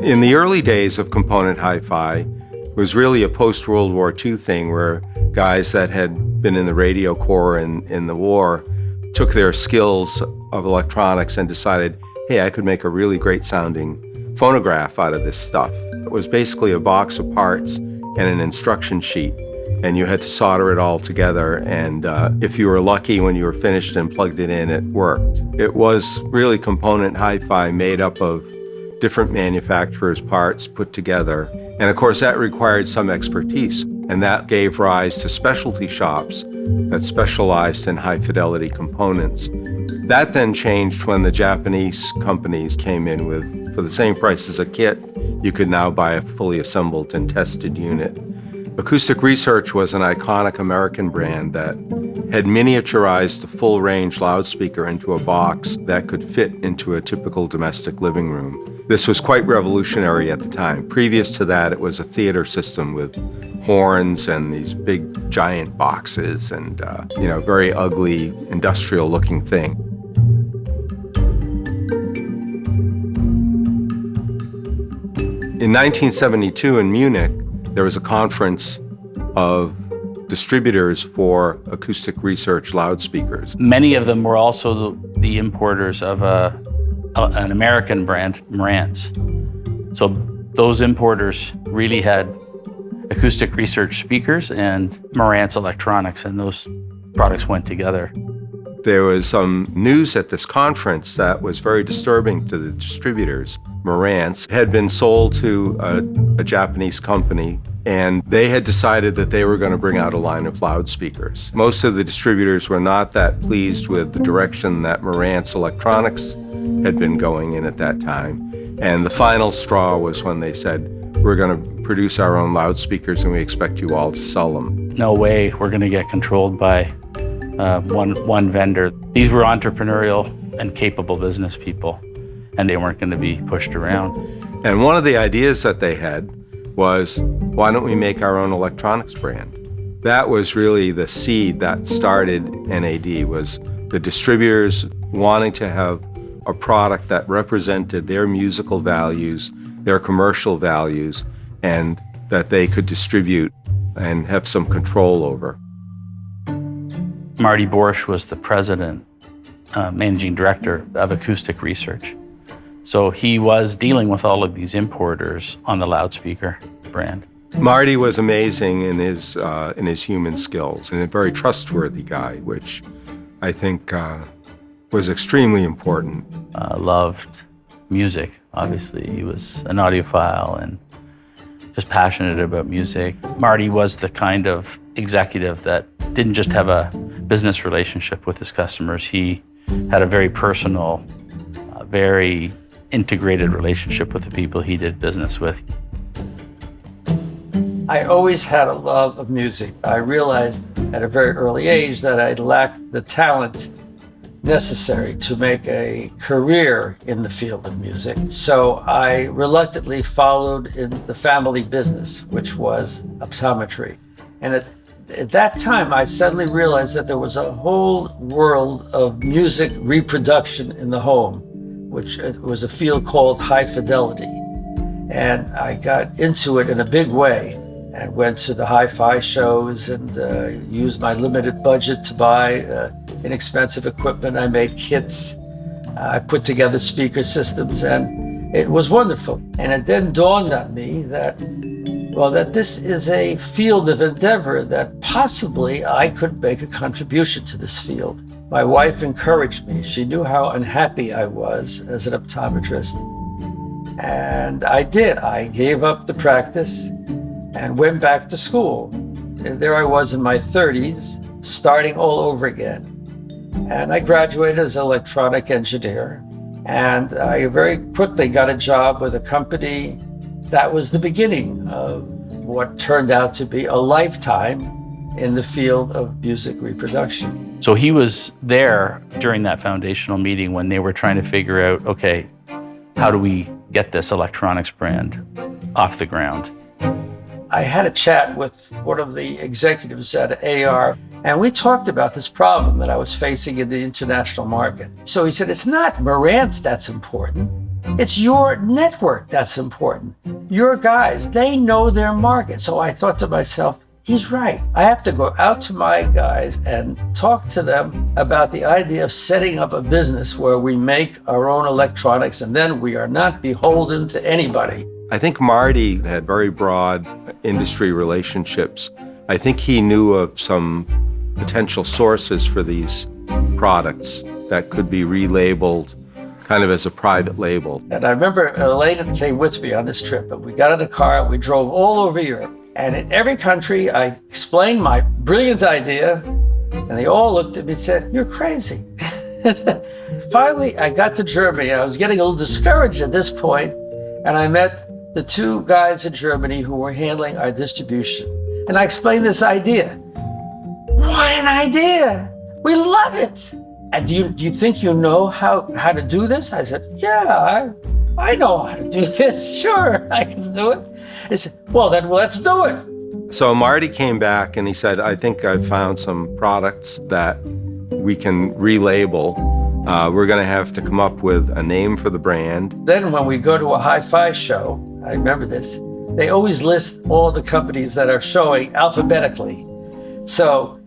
In the early days of component hi-fi, it was really a post-World War II thing where guys that had been in the radio corps in the war took their skills of electronics and decided, hey, I could make a really great sounding phonograph out of this stuff. It was basically a box of parts and an instruction sheet, and you had to solder it all together, and if you were lucky, when you were finished and plugged it in, it worked. It was really component hi-fi made up of different manufacturers' parts put together. And of course, that required some expertise, and that gave rise to specialty shops that specialized in high-fidelity components. That then changed when the Japanese companies came in with, for the same price as a kit, you could now buy a fully assembled and tested unit. Acoustic Research was an iconic American brand that had miniaturized the full-range loudspeaker into a box that could fit into a typical domestic living room. This was quite revolutionary at the time. Previous to that, it was a theater system with horns and these big giant boxes and, very ugly industrial-looking thing. In 1972 in Munich, there was a conference of distributors for Acoustic Research loudspeakers. Many of them were also the importers of an American brand, Marantz. So those importers really had Acoustic Research speakers and Marantz electronics, and those products went together. There was some news at this conference that was very disturbing to the distributors. Marantz had been sold to a Japanese company, and they had decided that they were going to bring out a line of loudspeakers. Most of the distributors were not that pleased with the direction that Marantz Electronics had been going in at that time. And the final straw was when they said, we're going to produce our own loudspeakers and we expect you all to sell them. No way we're going to get controlled by one vendor. These were entrepreneurial and capable business people, and they weren't going to be pushed around. And one of the ideas that they had was, why don't we make our own electronics brand? That was really the seed that started NAD, was the distributors wanting to have a product that represented their musical values, their commercial values, and that they could distribute and have some control over. Marty Borish was the president, managing director of Acoustic Research. So he was dealing with all of these importers on the loudspeaker brand. Marty was amazing in his human skills and a very trustworthy guy, which I think was extremely important. Loved music, obviously. He was an audiophile and just passionate about music. Marty was the kind of executive that didn't just have a business relationship with his customers. He had a very personal, very integrated relationship with the people he did business with. I always had a love of music. I realized at a very early age that I lacked the talent necessary to make a career in the field of music. So I reluctantly followed in the family business, which was optometry. And at that time, I suddenly realized that there was a whole world of music reproduction in the home, which was a field called high fidelity. And I got into it in a big way and went to the hi-fi shows and used my limited budget to buy inexpensive equipment. I made kits. I put together speaker systems, and it was wonderful. And it then dawned on me that this is a field of endeavor that possibly I could make a contribution to this field. My wife encouraged me. She knew how unhappy I was as an optometrist. And I did. I gave up the practice and went back to school. And there I was in my 30s, starting all over again. And I graduated as an electronic engineer. And I very quickly got a job with a company that was the beginning of what turned out to be a lifetime in the field of music reproduction. So he was there during that foundational meeting when they were trying to figure out, okay, how do we get this electronics brand off the ground? I had a chat with one of the executives at AR, and we talked about this problem that I was facing in the international market. So he said, it's not Marantz that's important. It's your network that's important. Your guys, they know their market. So I thought to myself, he's right. I have to go out to my guys and talk to them about the idea of setting up a business where we make our own electronics and then we are not beholden to anybody. I think Marty had very broad industry relationships. I think he knew of some potential sources for these products that could be relabeled kind of as a private label. And I remember Elaine came with me on this trip, and we got in a car, we drove all over Europe. And in every country, I explained my brilliant idea, and they all looked at me and said, "You're crazy." Finally, I got to Germany, and I was getting a little discouraged at this point, and I met the two guys in Germany who were handling our distribution. And I explained this idea. What an idea! We love it! And do you think you know how to do this? I said, yeah, I know how to do this. Sure, I can do it. He said, well, then let's do it. So Marty came back and he said, I think I've found some products that we can relabel. We're going to have to come up with a name for the brand. Then when we go to a hi-fi show, I remember this, they always list all the companies that are showing alphabetically. So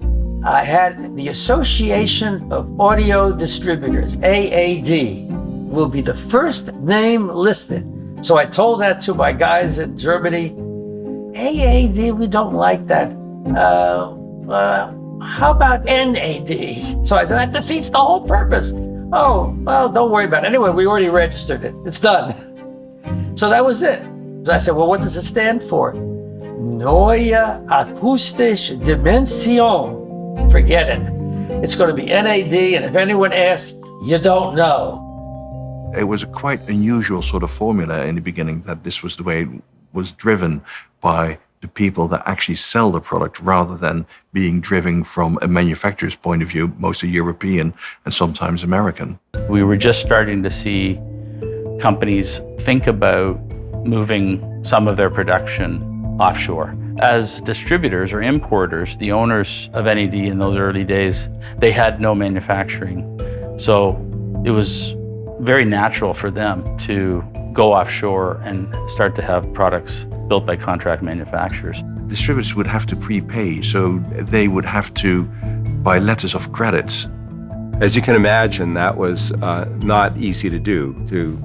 I had the Association of Audio Distributors, AAD, will be the first name listed. So I told that to my guys in Germany. AAD, we don't like that. How about NAD? So I said, that defeats the whole purpose. Oh, well, don't worry about it. Anyway, we already registered it. It's done. So that was it. So I said, well, what does it stand for? Neue Akustische Dimension. Forget it. It's going to be NAD, and if anyone asks, you don't know. It was a quite unusual sort of formula in the beginning, that this was the way it was driven by the people that actually sell the product, rather than being driven from a manufacturer's point of view, mostly European and sometimes American. We were just starting to see companies think about moving some of their production offshore. As distributors or importers, the owners of NAD in those early days, they had no manufacturing. So it was very natural for them to go offshore and start to have products built by contract manufacturers. Distributors would have to prepay, so they would have to buy letters of credit. As you can imagine, that was not easy to do, to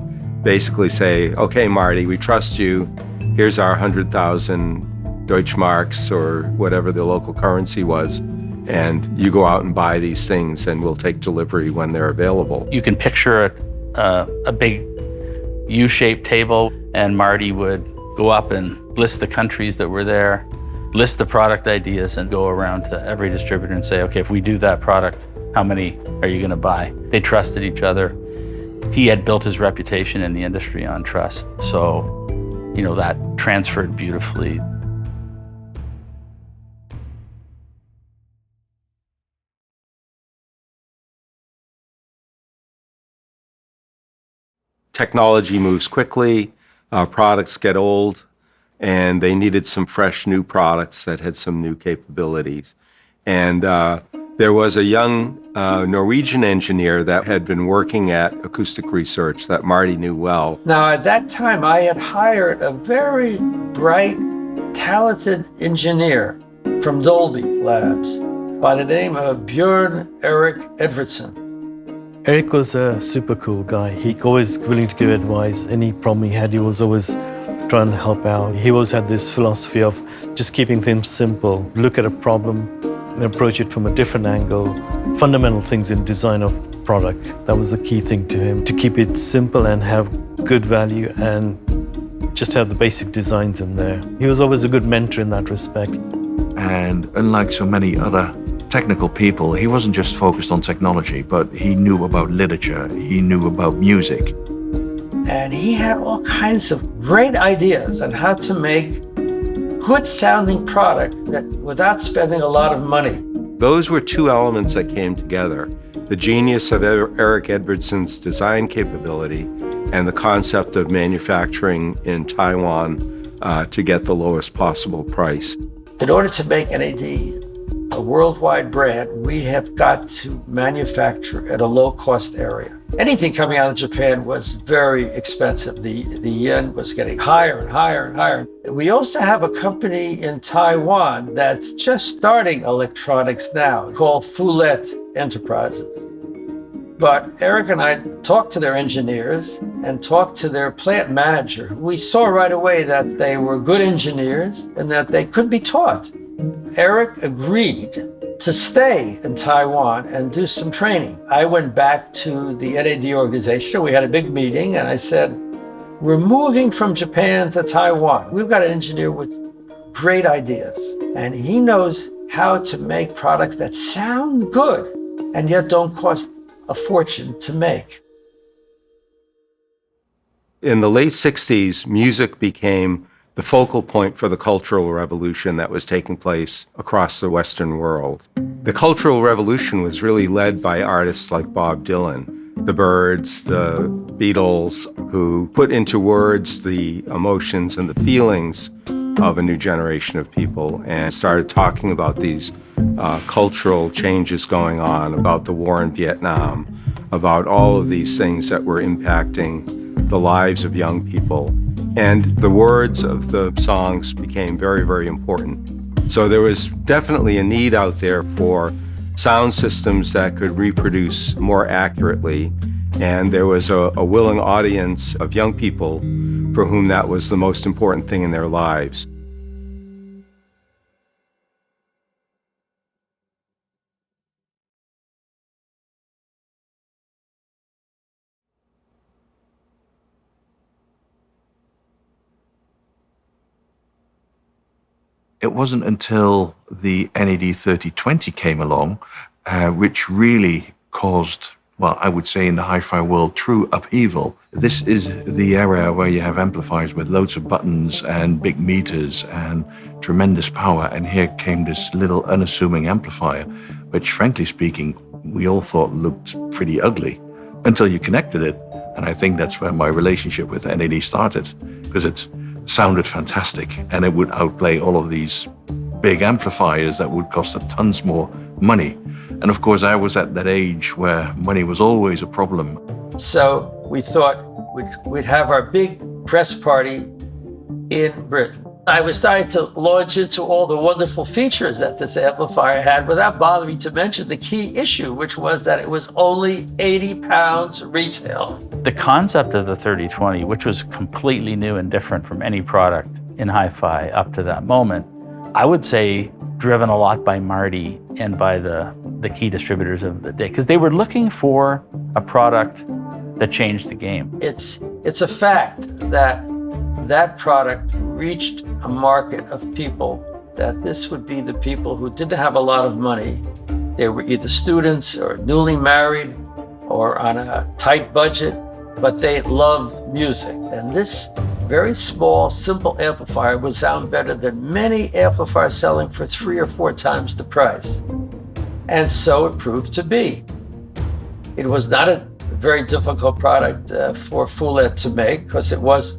basically say, okay, Marty, we trust you. Here's our 100,000 Deutschmarks or whatever the local currency was, and you go out and buy these things and we'll take delivery when they're available. You can picture a big U-shaped table, and Marty would go up and list the countries that were there, list the product ideas, and go around to every distributor and say, okay, if we do that product, how many are you going to buy? They trusted each other. He had built his reputation in the industry on trust, so that transferred beautifully. Technology moves quickly, products get old, and they needed some fresh new products that had some new capabilities. And there was a young Norwegian engineer that had been working at acoustic research that Marty knew well. Now, at that time, I had hired a very bright, talented engineer from Dolby Labs by the name of Bjorn Erik Edvardsen. Erik was a super cool guy. He always willing to give advice. Any problem he had, he was always trying to help out. He always had this philosophy of just keeping things simple. Look at a problem and approach it from a different angle. Fundamental things in design of product. That was the key thing to him, to keep it simple and have good value and just have the basic designs in there. He was always a good mentor in that respect. And unlike so many other technical people, he wasn't just focused on technology, but he knew about literature, he knew about music. And he had all kinds of great ideas on how to make good sounding product that without spending a lot of money. Those were two elements that came together: the genius of Erik Edvardsen's design capability and the concept of manufacturing in Taiwan to get the lowest possible price. In order to make NAD a worldwide brand, we have got to manufacture at a low-cost area. Anything coming out of Japan was very expensive. The yen was getting higher and higher and higher. We also have a company in Taiwan that's just starting electronics now called Fulet Enterprises. But Erik and I talked to their engineers and talked to their plant manager. We saw right away that they were good engineers and that they could be taught. Erik agreed to stay in Taiwan and do some training. I went back to the NAD organization. We had a big meeting and I said, we're moving from Japan to Taiwan. We've got an engineer with great ideas and he knows how to make products that sound good and yet don't cost a fortune to make. In the late 60s, music became the focal point for the cultural revolution that was taking place across the Western world. The Cultural Revolution was really led by artists like Bob Dylan, the Byrds, the Beatles, who put into words the emotions and the feelings of a new generation of people and started talking about these cultural changes going on, about the war in Vietnam, about all of these things that were impacting the lives of young people. And the words of the songs became very, very important. So there was definitely a need out there for sound systems that could reproduce more accurately. And there was a willing audience of young people for whom that was the most important thing in their lives. It wasn't until the NAD 3020 came along, which really caused, well, I would say in the hi-fi world, true upheaval. This is the era where you have amplifiers with loads of buttons and big meters and tremendous power. And here came this little unassuming amplifier, which frankly speaking, we all thought looked pretty ugly until you connected it. And I think that's where my relationship with NAD started, because it sounded fantastic and it would outplay all of these big amplifiers that would cost tons more money. And of course, I was at that age where money was always a problem. So we thought we'd have our big press party in Britain. I was starting to launch into all the wonderful features that this amplifier had without bothering to mention the key issue, which was that it was only 80 pounds retail. The concept of the 3020, which was completely new and different from any product in hi-fi up to that moment, I would say driven a lot by Marty and by the key distributors of the day, because they were looking for a product that changed the game. It's a fact that that product reached a market of people, that this would be the people who didn't have a lot of money. They were either students or newly married or on a tight budget, but they loved music. And this very small, simple amplifier would sound better than many amplifiers selling for 3 or 4 times the price. And so it proved to be. It was not a very difficult product for Fulet to make, because it was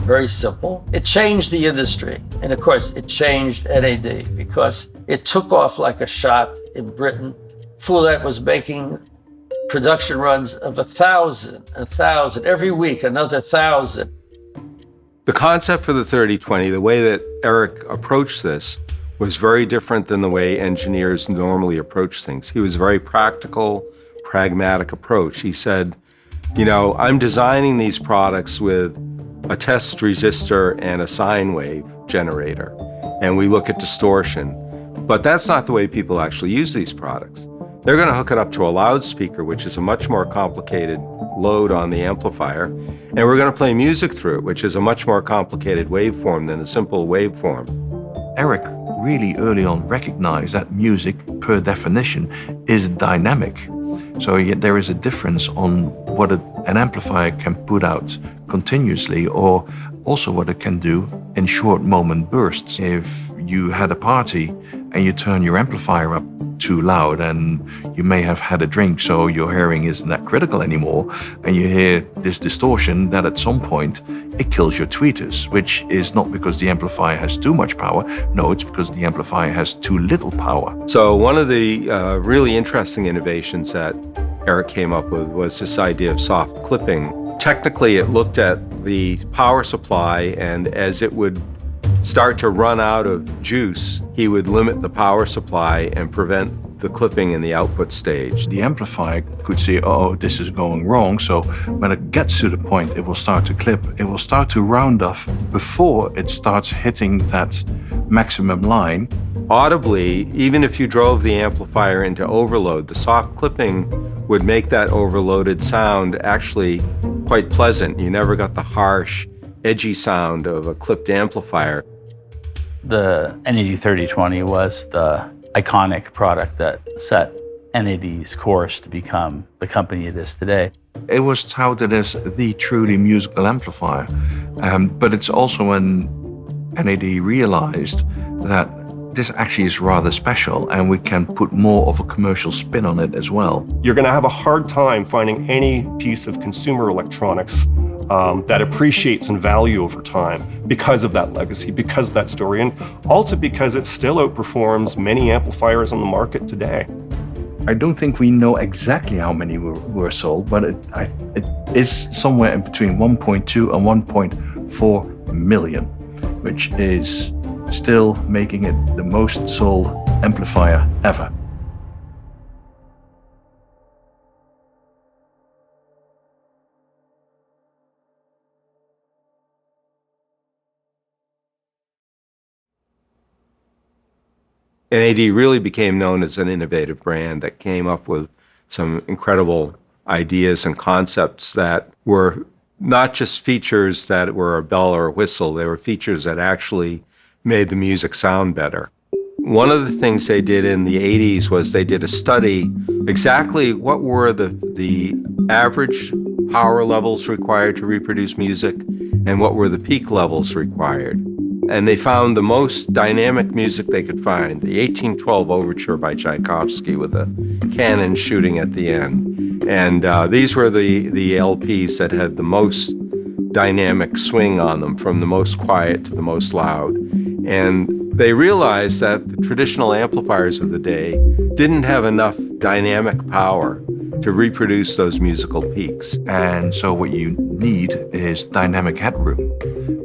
very simple. It changed the industry. And of course, it changed NAD because it took off like a shot in Britain. Fulet was making production runs of 1,000, every week, another 1,000. The concept for the 3020, the way that Erik approached this, was very different than the way engineers normally approach things. He was a very practical, pragmatic approach. He said, you know, I'm designing these products with a test resistor and a sine wave generator, and we look at distortion. But that's not the way people actually use these products. They're going to hook it up to a loudspeaker, which is a much more complicated load on the amplifier, and we're going to play music through it, which is a much more complicated waveform than a simple waveform. Erik really early on recognized that music, per definition, is dynamic. So there is a difference on what an amplifier can put out continuously, or also what it can do in short moment bursts. If you had a party and you turn your amplifier up too loud, and you may have had a drink, so your hearing isn't that critical anymore, and you hear this distortion that at some point it kills your tweeters, which is not because the amplifier has too much power. No, it's because the amplifier has too little power. So one of the really interesting innovations that Erik came up with was this idea of soft clipping. Technically, it looked at the power supply, and as it would start to run out of juice, he would limit the power supply and prevent the clipping in the output stage. The amplifier could see, oh, this is going wrong. So when it gets to the point, it will start to clip. It will start to round off before it starts hitting that maximum line. Audibly, even if you drove the amplifier into overload, the soft clipping would make that overloaded sound actually quite pleasant. You never got the harsh, edgy sound of a clipped amplifier. The NAD 3020 was the iconic product that set NAD's course to become the company it is today. It was touted as the truly musical amplifier, but it's also when NAD realized that this actually is rather special and we can put more of a commercial spin on it as well. You're going to have a hard time finding any piece of consumer electronics that appreciates in value over time because of that legacy, because of that story, and also because it still outperforms many amplifiers on the market today. I don't think we know exactly how many were sold, but it is somewhere in between 1.2 and 1.4 million, which is still making it the most sold amplifier ever. NAD really became known as an innovative brand that came up with some incredible ideas and concepts that were not just features that were a bell or a whistle, they were features that actually made the music sound better. One of the things they did in the 80s was they did a study exactly what were the average power levels required to reproduce music and what were the peak levels required. And they found the most dynamic music they could find, the 1812 Overture by Tchaikovsky with a cannon shooting at the end. And these were the LPs that had the most dynamic swing on them, from the most quiet to the most loud. And they realized that the traditional amplifiers of the day didn't have enough dynamic power to reproduce those musical peaks. And so what you need is dynamic headroom.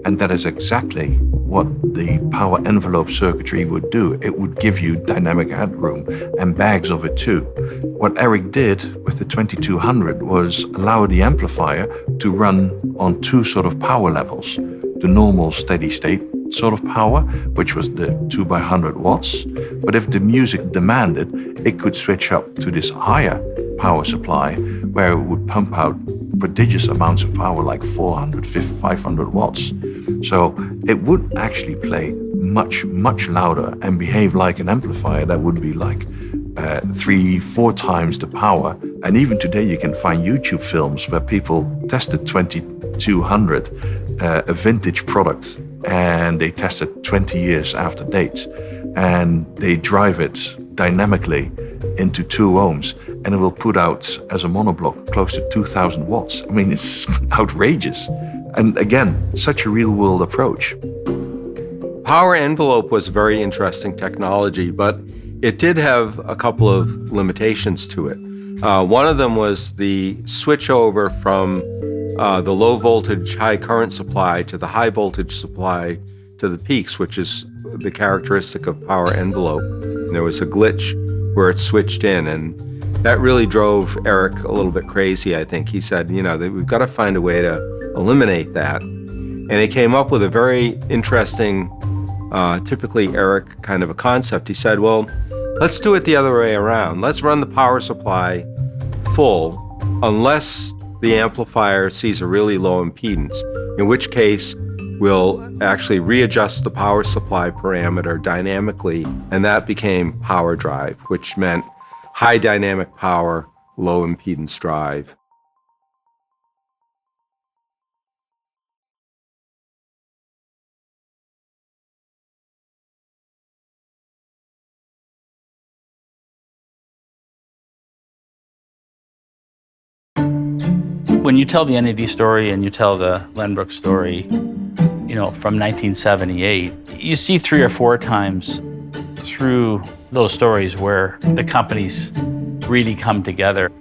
And that is exactly what the power envelope circuitry would do. It would give you dynamic headroom and bags of it too. What Erik did with the 2200 was allow the amplifier to run on two sort of power levels. The normal steady state sort of power, which was the 2x100 watts. But if the music demanded, it could switch up to this higher power supply where it would pump out prodigious amounts of power, like 400, 500 watts. So it would actually play much, much louder and behave like an amplifier that would be like 3-4 times the power. And even today you can find YouTube films where people tested 2200, a vintage product, and they tested 20 years after date, and they drive it dynamically into 2 ohms, and it will put out as a monoblock close to 2000 watts. I mean, it's outrageous. And again, such a real world approach. Power envelope was a very interesting technology, but it did have a couple of limitations to it. One of them was the switch over from the low voltage, high current supply to the high voltage supply to the peaks, which is the characteristic of power envelope. And there was a glitch where it switched in, and that really drove Erik a little bit crazy, I think. He said, you know, that we've got to find a way to eliminate that. And he came up with a very interesting, typically Erik kind of a concept. He said, well, let's do it the other way around. Let's run the power supply full unless the amplifier sees a really low impedance, in which case we'll actually readjust the power supply parameter dynamically, and that became power drive, which meant high dynamic power, low impedance drive. When you tell the NAD story and you tell the Lenbrook story, from 1978, you see 3 or 4 times through those stories where the companies really come together.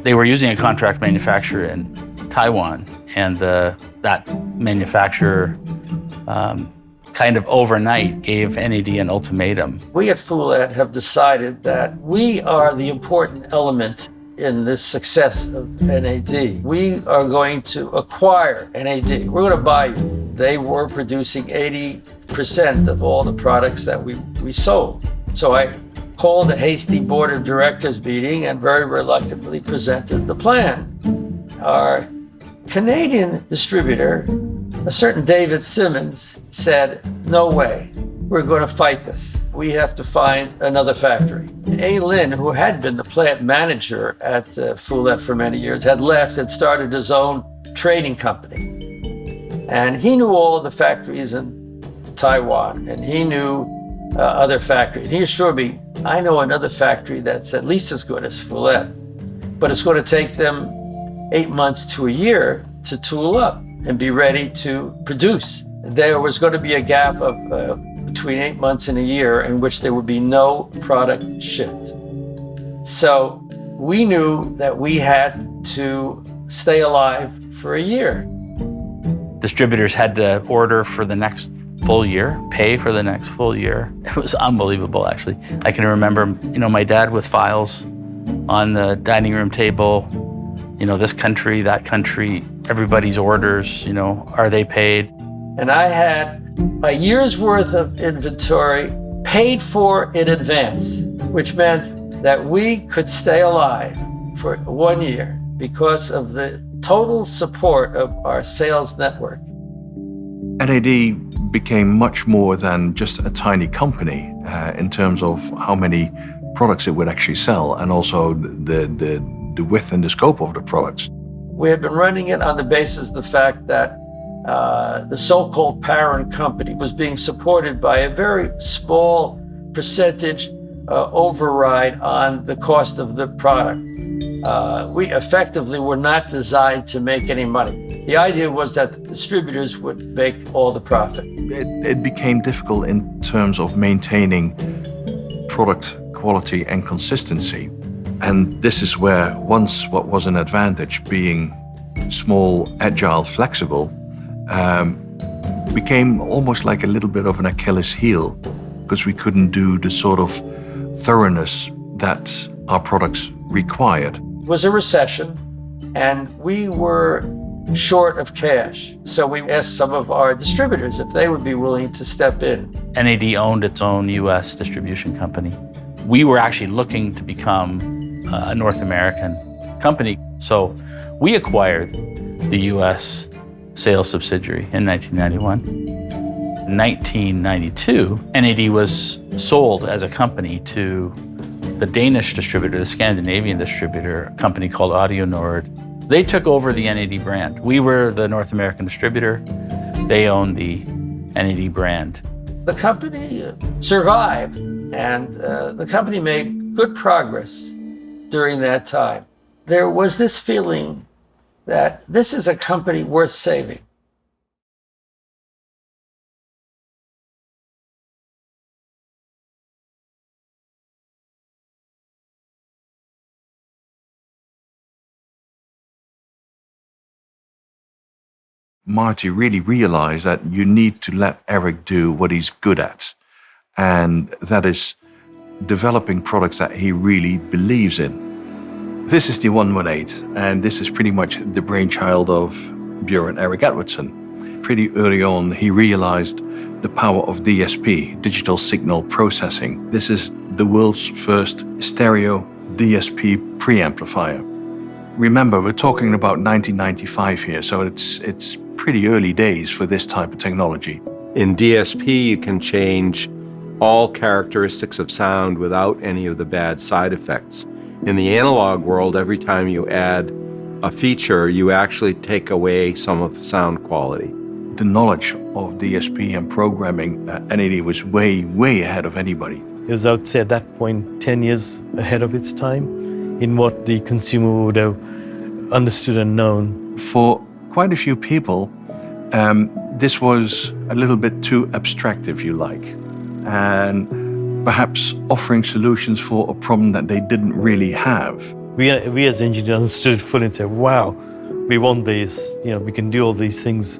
They were using a contract manufacturer in Taiwan, and that manufacturer kind of overnight gave NAD an ultimatum. We at Foolad have decided that we are the important element in the success of NAD. We are going to acquire NAD. We're going to buy you. They were producing 80% of all the products that we sold. So I called a hasty board of directors meeting and very reluctantly presented the plan. Our Canadian distributor, a certain David Simmons, said, "No way, we're going to fight this. We have to find another factory." A. Lin, who had been the plant manager at Foolad for many years, had left and started his own trading company. And he knew all of the factories in Taiwan, and he knew other factories. He assured me, "I know another factory that's at least as good as Foolad, but it's going to take them 8 months to a year to tool up and be ready to produce." There was going to be a gap of between 8 months and a year in which there would be no product shipped. So we knew that we had to stay alive for a year. Distributors had to order for the next full year, pay for the next full year. It was unbelievable, actually. I can remember, my dad with files on the dining room table, this country, that country, everybody's orders, are they paid? And I had a year's worth of inventory paid for in advance, which meant that we could stay alive for 1 year because of the total support of our sales network. NAD became much more than just a tiny company in terms of how many products it would actually sell, and also the width and the scope of the products. We had been running it on the basis of the fact that the so-called parent company was being supported by a very small percentage override on the cost of the product. We effectively were not designed to make any money. The idea was that the distributors would make all the profit. It became difficult in terms of maintaining product quality and consistency. And this is where once what was an advantage, being small, agile, flexible, became almost like a little bit of an Achilles heel, because we couldn't do the sort of thoroughness that our products required. It was a recession, and we were short of cash. So we asked some of our distributors if they would be willing to step in. NAD owned its own US distribution company. We were actually looking to become a North American company. So we acquired the US sales subsidiary in 1991. In 1992, NAD was sold as a company to the Danish distributor, the Scandinavian distributor, a company called Audionord. They took over the NAD brand. We were the North American distributor. They owned the NAD brand. The company survived, and the company made good progress during that time. There was this feeling that this is a company worth saving. Marty really realized that you need to let Erik do what he's good at, and that is developing products that he really believes in. This is the 118, and this is pretty much the brainchild of Bjorn Erik Edvardsen. Pretty early on, he realized the power of DSP, digital signal processing. This is the world's first stereo DSP preamplifier. Remember, we're talking about 1995 here, so it's pretty early days for this type of technology. In DSP, you can change all characteristics of sound without any of the bad side effects. In the analog world, every time you add a feature, you actually take away some of the sound quality. The knowledge of DSP and programming, NAD was way, way ahead of anybody. It was, I would say, at that point, 10 years ahead of its time in what the consumer would have understood and known. for quite a few people, this was a little bit too abstract, if you like, and perhaps offering solutions for a problem that they didn't really have. We as engineers understood it fully and said, wow, we want these, we can do all these things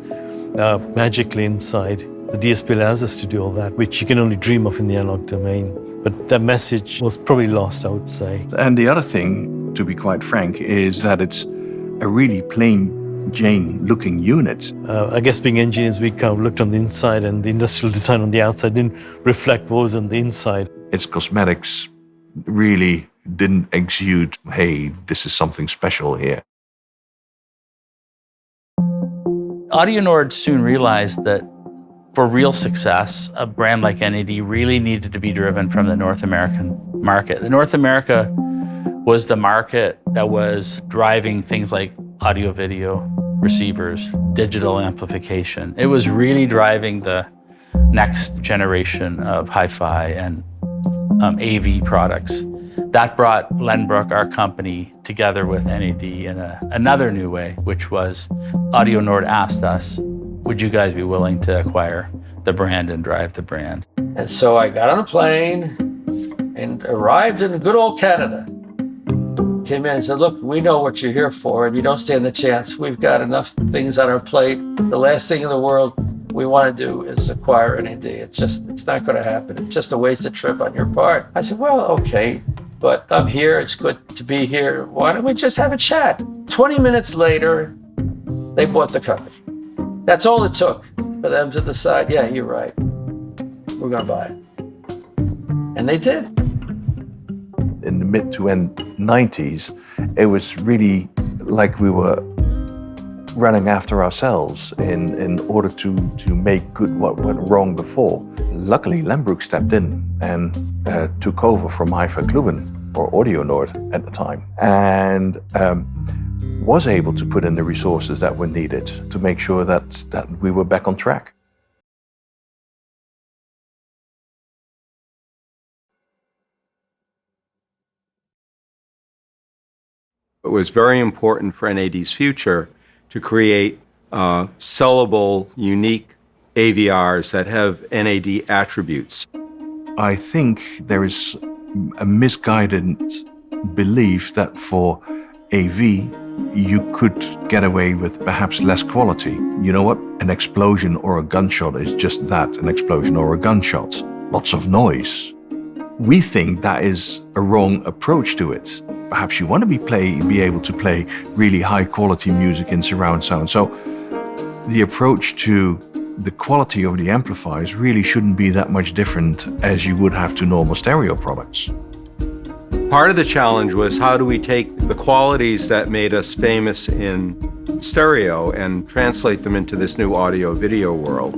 magically inside. The DSP allows us to do all that, which you can only dream of in the analog domain. But that message was probably lost, I would say. And the other thing, to be quite frank, is that it's a really plain Jane looking unit. I guess being engineers, we kind of looked on the inside, and the industrial design on the outside didn't reflect what was on the inside. Its cosmetics really didn't exude, hey, this is something special here. AudioNord soon realized that for real success, a brand like NAD really needed to be driven from the North American market. The North America was the market that was driving things like audio-video receivers, digital amplification. It was really driving the next generation of hi-fi and AV products. That brought Lenbrook, our company, together with NAD in another new way, which was AudioNord asked us, would you guys be willing to acquire the brand and drive the brand? And so I got on a plane and arrived in good old Canada. Came in and said, look, we know what you're here for, and you don't stand the chance. We've got enough things on our plate. The last thing in the world we want to do is acquire NAD. It's not going to happen. It's just a wasted trip on your part. I said, well, okay, but I'm here. It's good to be here. Why don't we just have a chat? 20 minutes later, they bought the company. That's all it took for them to decide, yeah, you're right. We're going to buy it. And they did. In the mid to end 90s, it was really like we were running after ourselves in order to make good what went wrong before. Luckily, Lenbrook stepped in and took over from Hi-Fi Kluben, or AudioNord at the time, and was able to put in the resources that were needed to make sure that we were back on track. It was very important for NAD's future to create sellable, unique AVRs that have NAD attributes. I think there is a misguided belief that for AV, you could get away with perhaps less quality. You know what? An explosion or a gunshot is just that, an explosion or a gunshot. Lots of noise. We think that is a wrong approach to it. Perhaps you want to be able to play really high quality music in surround sound. So the approach to the quality of the amplifiers really shouldn't be that much different as you would have to normal stereo products. Part of the challenge was, how do we take the qualities that made us famous in stereo and translate them into this new audio-video world?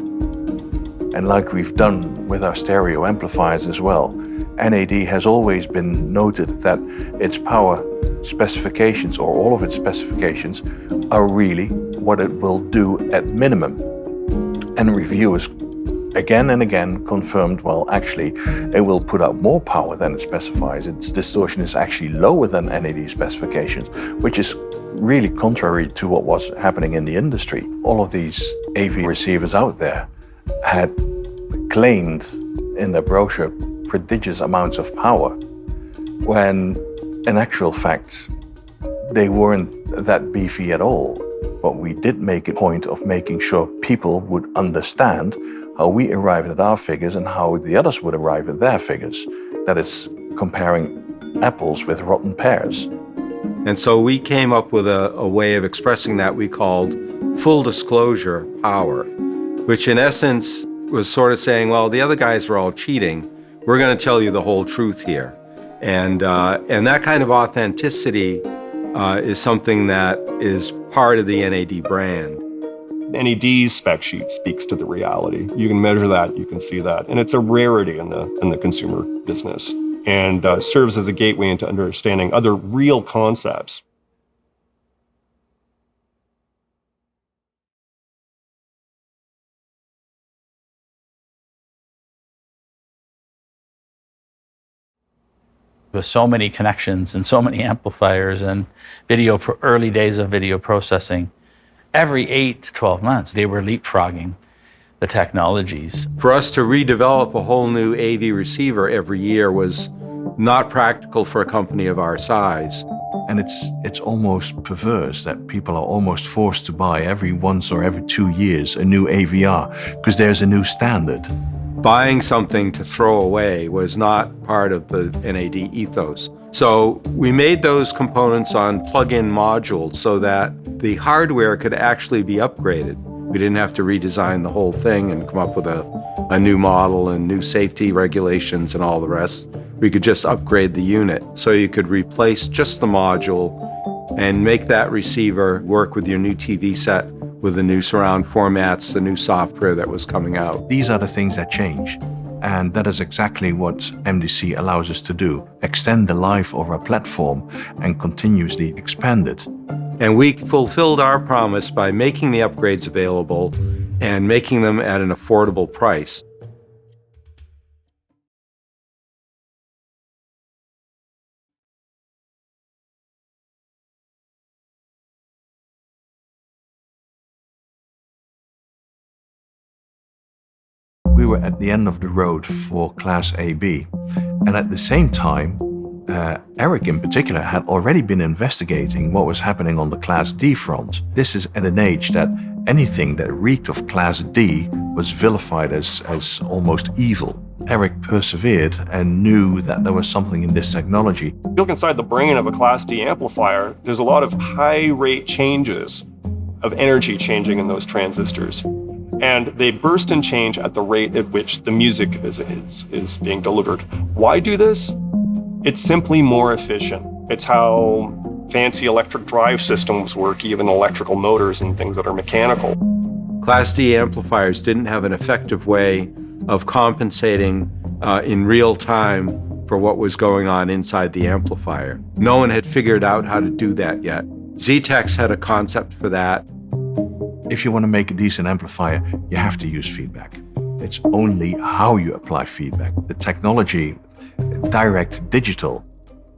And like we've done with our stereo amplifiers as well, NAD has always been noted that its power specifications, or all of its specifications, are really what it will do at minimum. And reviewers again and again confirmed, well, actually, it will put out more power than it specifies. Its distortion is actually lower than NAD specifications, which is really contrary to what was happening in the industry. All of these AV receivers out there had claimed in their brochure prodigious amounts of power, when in actual fact, they weren't that beefy at all. But we did make a point of making sure people would understand how we arrived at our figures and how the others would arrive at their figures. That is comparing apples with rotten pears. And so we came up with a way of expressing that we called full disclosure power, which in essence was sort of saying, well, the other guys are all cheating. We're going to tell you the whole truth here. And that kind of authenticity is something that is part of the NAD brand. NAD's spec sheet speaks to the reality. You can measure that, you can see that. And it's a rarity in the consumer business, and serves as a gateway into understanding other real concepts. With so many connections and so many amplifiers and early days of video processing, every 8 to 12 months, they were leapfrogging the technologies. For us to redevelop a whole new AV receiver every year was not practical for a company of our size. And it's almost perverse that people are almost forced to buy every once or every 2 years a new AVR because there's a new standard. Buying something to throw away was not part of the NAD ethos. So we made those components on plug-in modules so that the hardware could actually be upgraded. We didn't have to redesign the whole thing and come up with a new model and new safety regulations and all the rest. We could just upgrade the unit. So you could replace just the module and make that receiver work with your new TV set, with the new surround formats, the new software that was coming out. These are the things that change. And that is exactly what MDC allows us to do. Extend the life of our platform and continuously expand it. And we fulfilled our promise by making the upgrades available and making them at an affordable price. We were at the end of the road for Class AB. And at the same time, Erik in particular had already been investigating what was happening on the Class D front. This is at an age that anything that reeked of Class D was vilified as almost evil. Erik persevered and knew that there was something in this technology. If you look inside the brain of a Class D amplifier, there's a lot of high rate changes of energy changing in those transistors. And they burst and change at the rate at which the music is being delivered. Why do this? It's simply more efficient. It's how fancy electric drive systems work, even electrical motors and things that are mechanical. Class D amplifiers didn't have an effective way of compensating in real time for what was going on inside the amplifier. No one had figured out how to do that yet. Z-Tex had a concept for that. If you want to make a decent amplifier, you have to use feedback. It's only how you apply feedback. The technology, direct digital,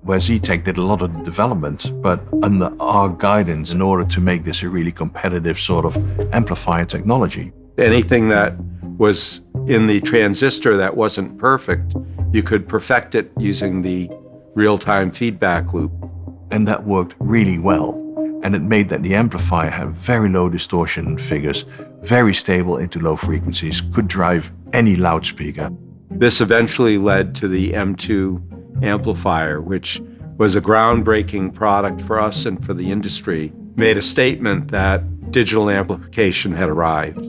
where Z-Tech did a lot of development, but under our guidance in order to make this a really competitive sort of amplifier technology. Anything that was in the transistor that wasn't perfect, you could perfect it using the real-time feedback loop. And that worked really well. And it made that the amplifier had very low distortion figures, very stable into low frequencies, could drive any loudspeaker. This eventually led to the M2 amplifier, which was a groundbreaking product for us and for the industry. Made a statement that digital amplification had arrived.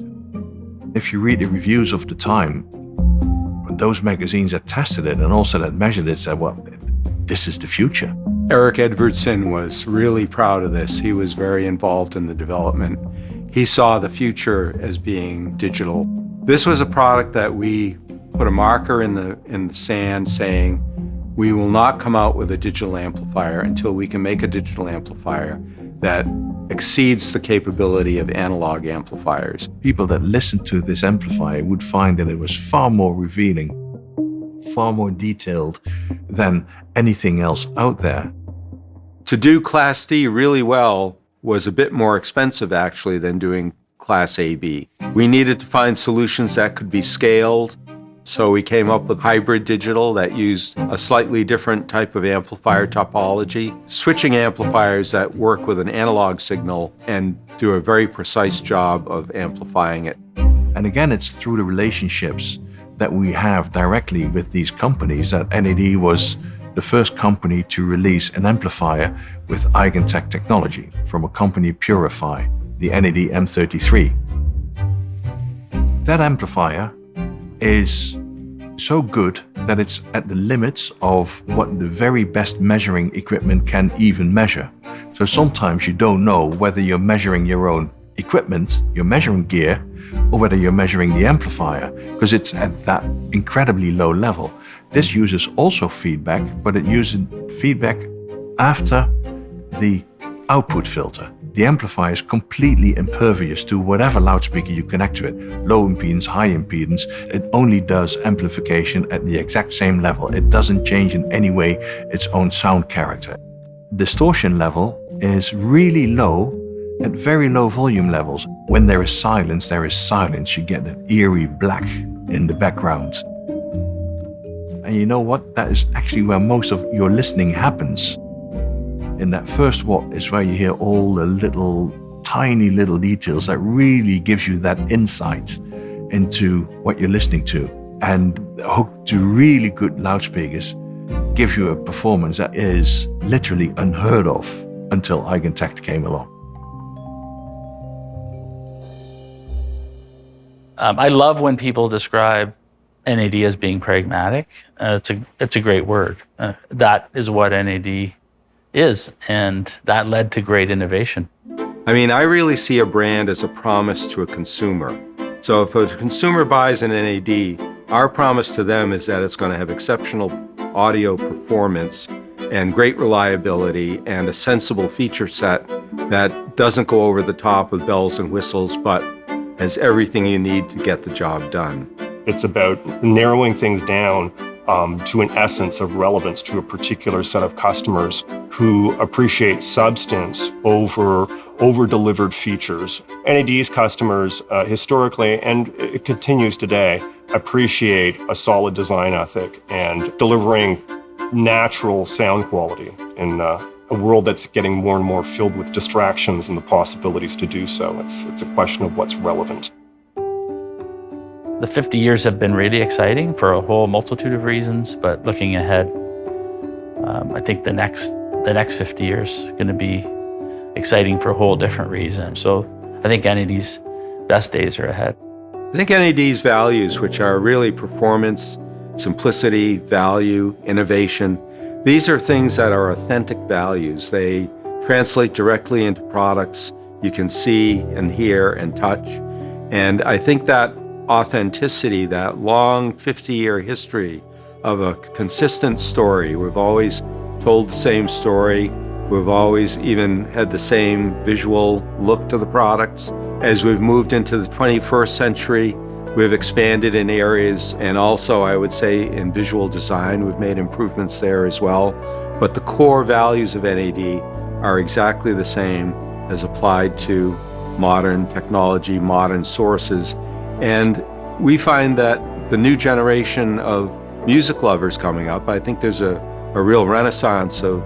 If you read the reviews of the time, those magazines that tested it and also that measured it said, well, this is the future. Erik Edvardsen was really proud of this. He was very involved in the development. He saw the future as being digital. This was a product that we put a marker in the sand saying, we will not come out with a digital amplifier until we can make a digital amplifier that exceeds the capability of analog amplifiers. People that listened to this amplifier would find that it was far more revealing, far more detailed than anything else out there. To do Class D really well was a bit more expensive actually than doing Class AB. We needed to find solutions that could be scaled, so we came up with hybrid digital that used a slightly different type of amplifier topology, switching amplifiers that work with an analog signal and do a very precise job of amplifying it. And again, it's through the relationships that we have directly with these companies that NAD was the first company to release an amplifier with Eigentech technology from a company Purifi, the NAD M33. That amplifier is so good that it's at the limits of what the very best measuring equipment can even measure. So sometimes you don't know whether you're measuring your own equipment, your measuring gear, or whether you're measuring the amplifier, because it's at that incredibly low level. This uses also feedback, but it uses feedback after the output filter. The amplifier is completely impervious to whatever loudspeaker you connect to it. Low impedance, high impedance. It only does amplification at the exact same level. It doesn't change in any way its own sound character. Distortion level is really low at very low volume levels. When there is silence, there is silence. You get that eerie black in the background. And you know what? That is actually where most of your listening happens. In that first watt is where you hear all the little, tiny little details that really gives you that insight into what you're listening to. And hooked to really good loudspeakers gives you a performance that is literally unheard of until Eigentakt came along. I love when people describe NAD as being pragmatic. It's a great word. That is what NAD is, and that led to great innovation. I mean, I really see a brand as a promise to a consumer. So if a consumer buys an NAD, our promise to them is that it's going to have exceptional audio performance and great reliability and a sensible feature set that doesn't go over the top with bells and whistles, but has everything you need to get the job done. It's about narrowing things down to an essence of relevance to a particular set of customers who appreciate substance over delivered features. NAD's customers historically, and it continues today, appreciate a solid design ethic and delivering natural sound quality in a world that's getting more and more filled with distractions and the possibilities to do so. It's a question of what's relevant. The 50 years have been really exciting for a whole multitude of reasons, but looking ahead, I think the next 50 years are going to be exciting for a whole different reason. So I think NAD's best days are ahead. I think NAD's values, which are really performance, simplicity, value, innovation, these are things that are authentic values. They translate directly into products you can see and hear and touch. And I think that authenticity, that long 50-year history of a consistent story. We've always told the same story. We've always even had the same visual look to the products. As we've moved into the 21st century, we've expanded in areas, and also I would say in visual design, we've made improvements there as well. But the core values of NAD are exactly the same as applied to modern technology, modern sources. And we find that the new generation of music lovers coming up, I think there's a real renaissance of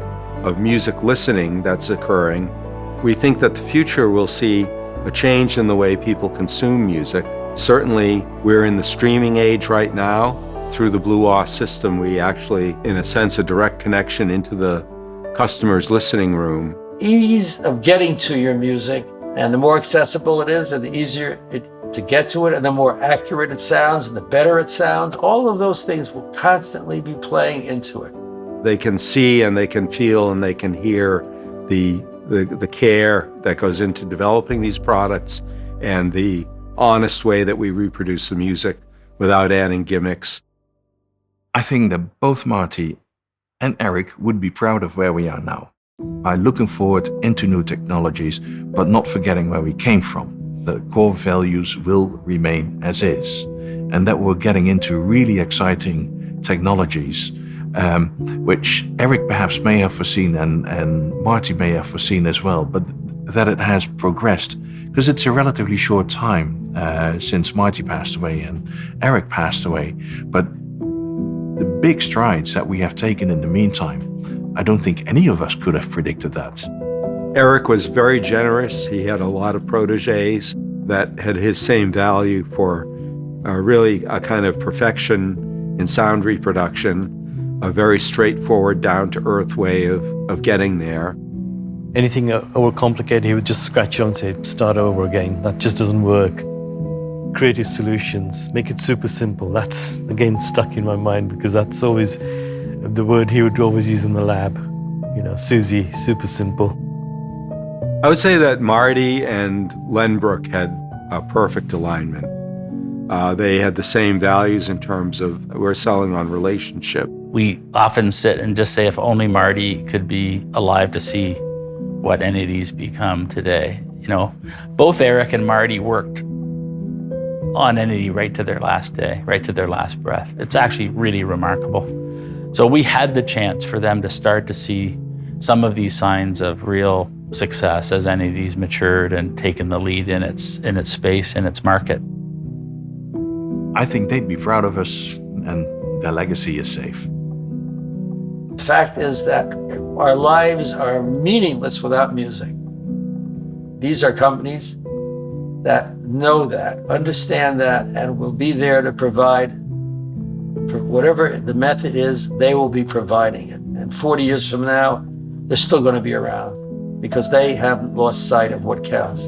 music listening that's occurring. We think that the future will see a change in the way people consume music. Certainly, we're in the streaming age right now. Through the Blue OS system, we actually, in a sense, a direct connection into the customer's listening room. Ease of getting to your music, and the more accessible it is, and the easier to get to it, and the more accurate it sounds, and the better it sounds, all of those things will constantly be playing into it. They can see and they can feel and they can hear the care that goes into developing these products and the honest way that we reproduce the music without adding gimmicks. I think that both Marty and Erik would be proud of where we are now, by looking forward into new technologies, but not forgetting where we came from. The core values will remain as is, and that we're getting into really exciting technologies, which Erik perhaps may have foreseen and Marty may have foreseen as well, but that it has progressed, because it's a relatively short time since Marty passed away and Erik passed away. But the big strides that we have taken in the meantime, I don't think any of us could have predicted that. Erik was very generous. He had a lot of proteges that had his same value for really a kind of perfection in sound reproduction, a very straightforward, down-to-earth way of getting there. Anything overcomplicated, he would just scratch on and say, start over again. That just doesn't work. Creative solutions, make it super simple. That's, again, stuck in my mind because that's always the word he would always use in the lab. You know, Susie, super simple. I would say that Marty and Lenbrook had a perfect alignment. They had the same values in terms of we're selling on relationship. We often sit and just say, if only Marty could be alive to see what NAD's become today. You know, both Erik and Marty worked on NAD right to their last day, right to their last breath. It's actually really remarkable. So we had the chance for them to start to see some of these signs of real success as NAD's matured and taken the lead in its space, in its market. I think they'd be proud of us, and their legacy is safe. The fact is that our lives are meaningless without music. These are companies that know that, understand that, and will be there to provide whatever the method is, they will be providing it. And 40 years from now, they're still going to be around because they haven't lost sight of what counts.